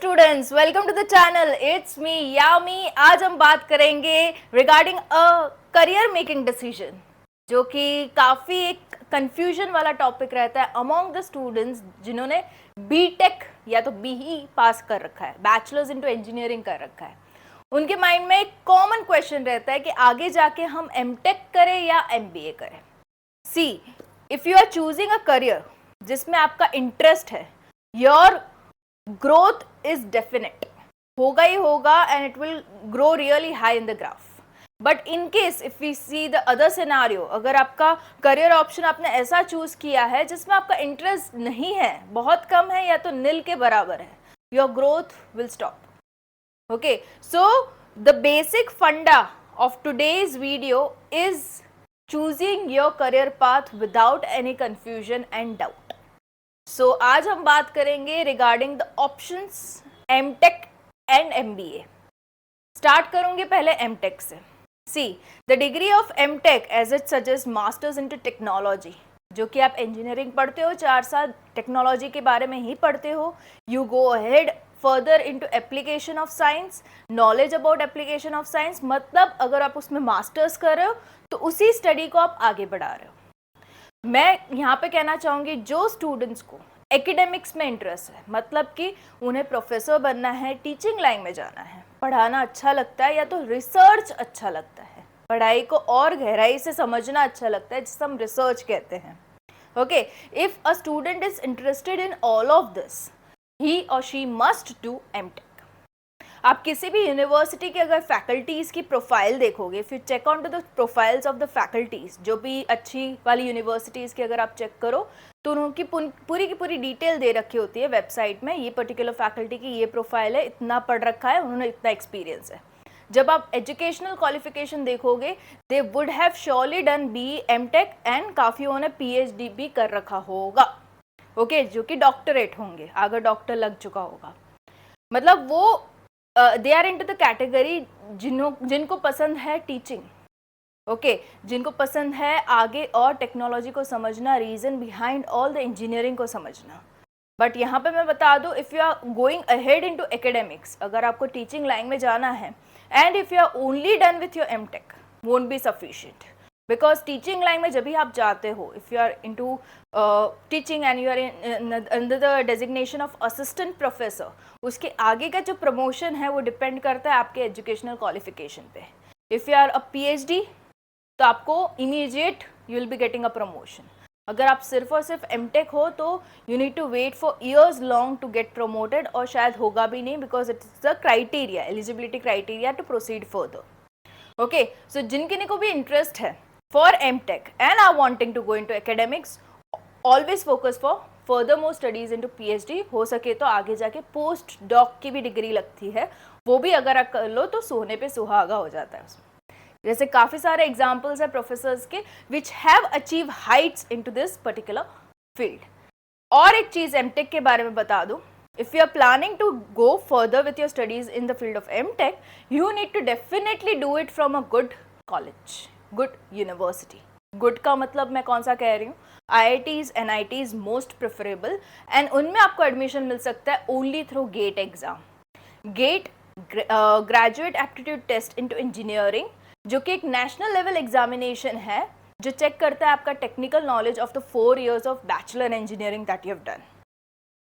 Students, welcome to the channel. It's me Yami. आज हम बात करेंगे regarding a career making decision, जो कि काफ़ी एक कंफ्यूजन वाला टॉपिक रहता है अमॉन्ग द स्टूडेंट्स जिन्होंने बीटेक या तो बीई पास कर रखा है, बैचलर्स इनटू इंजीनियरिंग कर रखा है। उनके माइंड में एक कॉमन क्वेश्चन रहता है कि आगे जाके हम एमटेक करें या एमबीए करें। See, if you are choosing a career जिसमें आपका इंटरेस्ट है, योर growth is definite, होगा ही होगा and it will grow really high in the graph. But in case if we see the other scenario, अगर आपका career option आपने ऐसा choose किया है जिसमें आपका इंटरेस्ट नहीं है, बहुत कम है या तो नील के बराबर है, your growth will stop. Okay, so the basic funda of today's video is choosing your career path without any confusion and doubt. सो आज हम बात करेंगे regarding the options MTech and MBA. Start करूंगी पहले एमटेक से। See, the degree of MTech as it suggest masters into technology, जो कि आप इंजीनियरिंग पढ़ते हो, 4 साल टेक्नोलॉजी के बारे में ही पढ़ते हो। You go ahead further into application of science, knowledge about application of science, मतलब अगर आप उसमें मास्टर्स कर रहे हो तो उसी स्टडी को आप आगे बढ़ा रहे हो। मैं यहाँ पे कहना चाहूँगी जो स्टूडेंट्स को एकेडमिक्स में इंटरेस्ट है, मतलब कि उन्हें प्रोफेसर बनना है, टीचिंग लाइन में जाना है, पढ़ाना अच्छा लगता है या तो रिसर्च अच्छा लगता है, पढ़ाई को और गहराई से समझना अच्छा लगता है, जिसे हम रिसर्च कहते हैं। Okay, if a student is interested in all of this, he और शी मस्ट डू एमटेक। आप किसी भी यूनिवर्सिटी के अगर फैकल्टीज़ की प्रोफाइल देखोगे, फिर check on to the profiles of the faculties, जो भी अच्छी वाली यूनिवर्सिटीज़ की अगर आप चेक करो तो उनकी पूरी की पूरी डिटेल दे रखी होती है वेबसाइट में। ये पर्टिकुलर फैकल्टी की ये प्रोफाइल है, इतना पढ़ रखा है, उन्होंने इतना एक्सपीरियंस है। जब आप एजुकेशनल क्वालिफिकेशन देखोगे, they would have surely done B MTech एंड काफ़ियों ने पीएचडी भी कर रखा होगा। ओके, जो कि डॉक्टरेट होंगे, अगर डॉक्टर लग चुका होगा, मतलब वो they are in to the category जिनको पसंद है टीचिंग। ओके, जिनको पसंद है आगे और टेक्नोलॉजी को समझना, reason behind all the engineering को समझना। बट यहाँ पे मैं बता दूँ, if you are going ahead in to academics, अगर आपको टीचिंग लाइन में जाना है, and if you are only done with your MTech, won't be sufficient. Because teaching line में जब भी आप जाते हो, if you are in to teaching and you are under the designation of assistant professor, उसके आगे का जो प्रमोशन है वो डिपेंड करता है आपके एजुकेशनल क्वालिफिकेशन पे। If you are a PhD तो आपको immediate you will be getting a promotion. अगर आप सिर्फ और सिर्फ एमटेक हो तो you need to wait for years long to get promoted, और शायद होगा भी नहीं, because it's the criteria, eligibility criteria to proceed further. Okay, so जिनके को भी इंटरेस्ट है for MTech and are wanting to go into academics, always focus for further more studies into PhD. हो सके तो आगे जाके पोस्ट डॉक की भी डिग्री लगती है, वो भी अगर आप कर लो तो सोने पे सुहागा हो जाता है उसमें। जैसे काफ़ी सारे एग्जाम्पल्स हैं प्रोफेसर्स के which have achieve heights into this particular field. और एक चीज़ एमटेक के बारे में बता दूं, if you are planning to go further with your studies in the field of MTech, you need to definitely do it from a good college, good university. Good का मतलब मैं कौन सा कह रही हूँ, IITs, NITs most preferable, and उनमें आपको एडमिशन मिल सकता है only through GATE exam. GATE graduate aptitude test into engineering, जो कि एक नेशनल लेवल एग्जामिनेशन है जो चेक करता है आपका technical knowledge of the 4 years of bachelor engineering that you have done.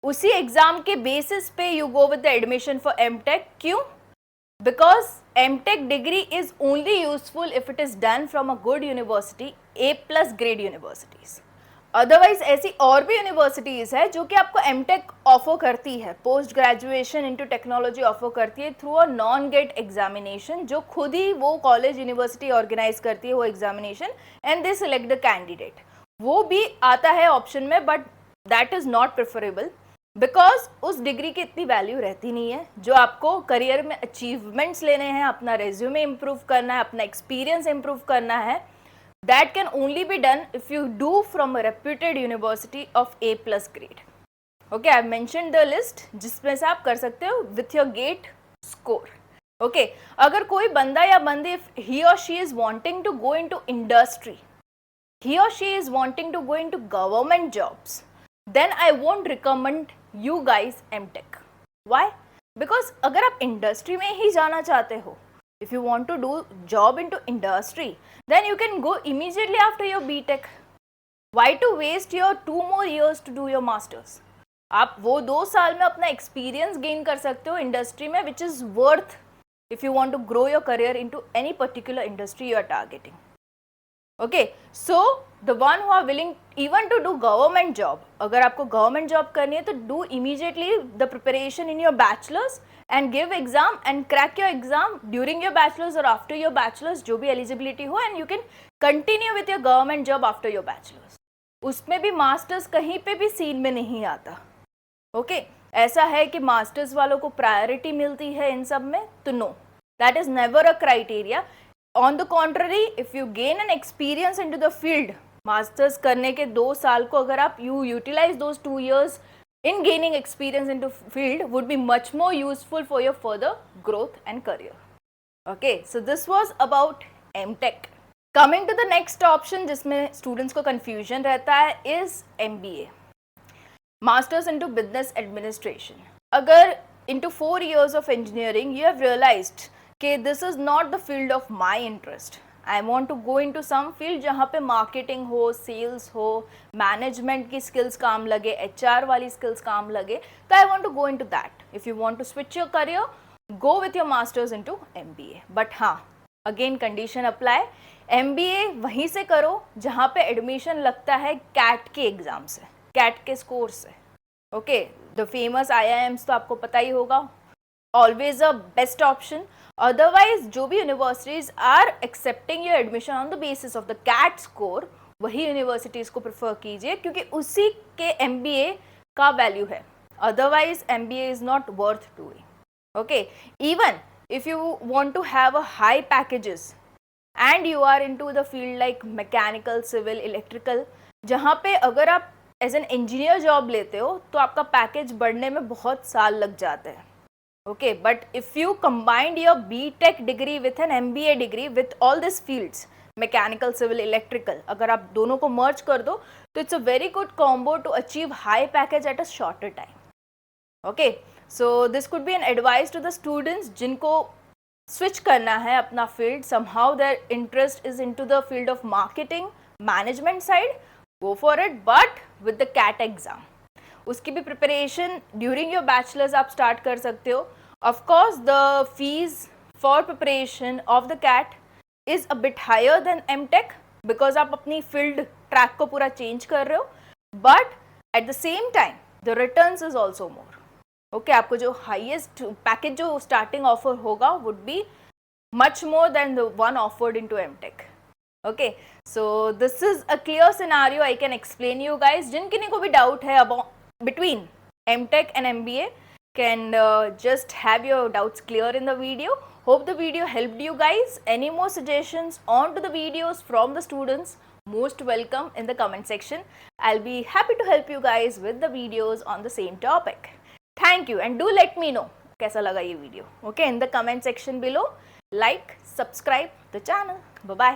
उसी एग्जाम के बेसिस पे you go with the admission for MTech. क्यों? Because MTech degree is only useful if it is done from a good university, A+ grade universities. Otherwise ऐसी और भी universities है जो कि आपको एमटेक ऑफर करती है, post graduation into technology offer करती है through a non GATE examination, जो खुद ही वो कॉलेज यूनिवर्सिटी ऑर्गेनाइज करती है वो examination, and they select the candidate. वो भी आता है ऑप्शन में, but that is not preferable because उस डिग्री की इतनी वैल्यू रहती नहीं है। जो आपको करियर में अचीवमेंट्स लेने हैं, अपना रेज्यूमे इम्प्रूव करना है, अपना एक्सपीरियंस इम्प्रूव करना है, that can only be done if you do from a reputed university of A+ grade. Okay, I've mentioned the list जिसमें से आप कर सकते हो with your GATE score. Okay, अगर कोई बंदा या बंदी, if he or she is wanting to go into industry, he or she is wanting to go into government jobs, then I won't recommend you guys MTech. Why? Because अगर आप industry में ही जाना चाहते हो, if you want to do job into industry, then you can go immediately after your BTech. Why to waste your 2 more years to do your masters? आप वो 2 साल में अपना एक्सपीरियंस गेन कर सकते हो इंडस्ट्री में, which is worth if you want to grow your career into any particular industry you are targeting. Okay, so the one who are willing even to do government job, अगर आपको government job करनी है तो do immediately the preparation in your bachelor's and give exam and crack your exam during your bachelor's or after your bachelor's, जो भी eligibility हो, and you can continue with your government job after your bachelor's. उसमें भी masters कहीं पे भी scene में नहीं आता. ओके ऐसा है कि मास्टर्स वालों को प्रायोरिटी मिलती है इन सब में, तो no, that is never a criteria. On the contrary, if you gain an experience into the field, masters करने के 2 साल को अगर आप you utilize those 2 years in gaining experience into field, would be much more useful for your further growth and career. Okay, so this was about MTech. Coming to the next option जिसमें students को confusion रहता है is MBA. Masters into Business Administration. अगर into 4 years of engineering you have realized कि this is not the field of my interest. I want to go into some field जहाँ पे marketing हो, sales हो, management की skills काम लगे, HR वाली skills काम लगे, तो I want to go into that. If you want to switch your career, go with your masters into MBA. But हाँ, again condition apply. MBA वहीं से करो जहाँ पे admission लगता है CAT के एग्ज़ाम से, कैट के स्कोर से. ओके, द फेमस IIMs तो आपको पता ही होगा, always a best option. Otherwise जो भी universities are accepting your admission on the basis of the CAT score, वही यूनिवर्सिटीज़ को प्रेफर कीजिए क्योंकि उसी के MBA का वैल्यू है. Otherwise MBA is not worth doing. Okay, even if you want to have a high packages and you are into the field like mechanical, civil, electrical, जहाँ पे अगर आप एज एन इंजीनियर जॉब लेते हो तो आपका package बढ़ने में बहुत साल लग जाते हैं. Okay, but if you combined your BTech degree with an MBA degree with all this fields, mechanical, civil, electrical, अगर आप दोनों को मर्ज कर दो तो it's a very good combo to achieve high package at a shorter time. Okay, so this could be an advice to the students जिनको switch करना है अपना field. Somehow their interest is into the field of marketing, management side, go for it, but with the CAT exam. उसकी भी preparation during your bachelor's आप start कर सकते हो. Of course the fees for preparation of the CAT is a bit higher than MTech because आप अपनी field track को पूरा चेंज कर रहे हो, but at the same time the returns is also more. Okay, आपको जो हाइएस्ट पैकेज जो स्टार्टिंग ऑफर होगा would be much more than the one offered in to MTech. Okay, so this is a clear scenario I can explain you guys. जिनके को भी doubt है about between MTech and MBA can just have your doubts clear in the video. Hope the video helped you guys. Any more suggestions on to the videos from the students, most welcome in the comment section. I'll be happy to help you guys with the videos on the same topic. Thank you and do let me know कैसा लगा ये video. Okay, in the comment section below. Like, subscribe the channel. Bye bye.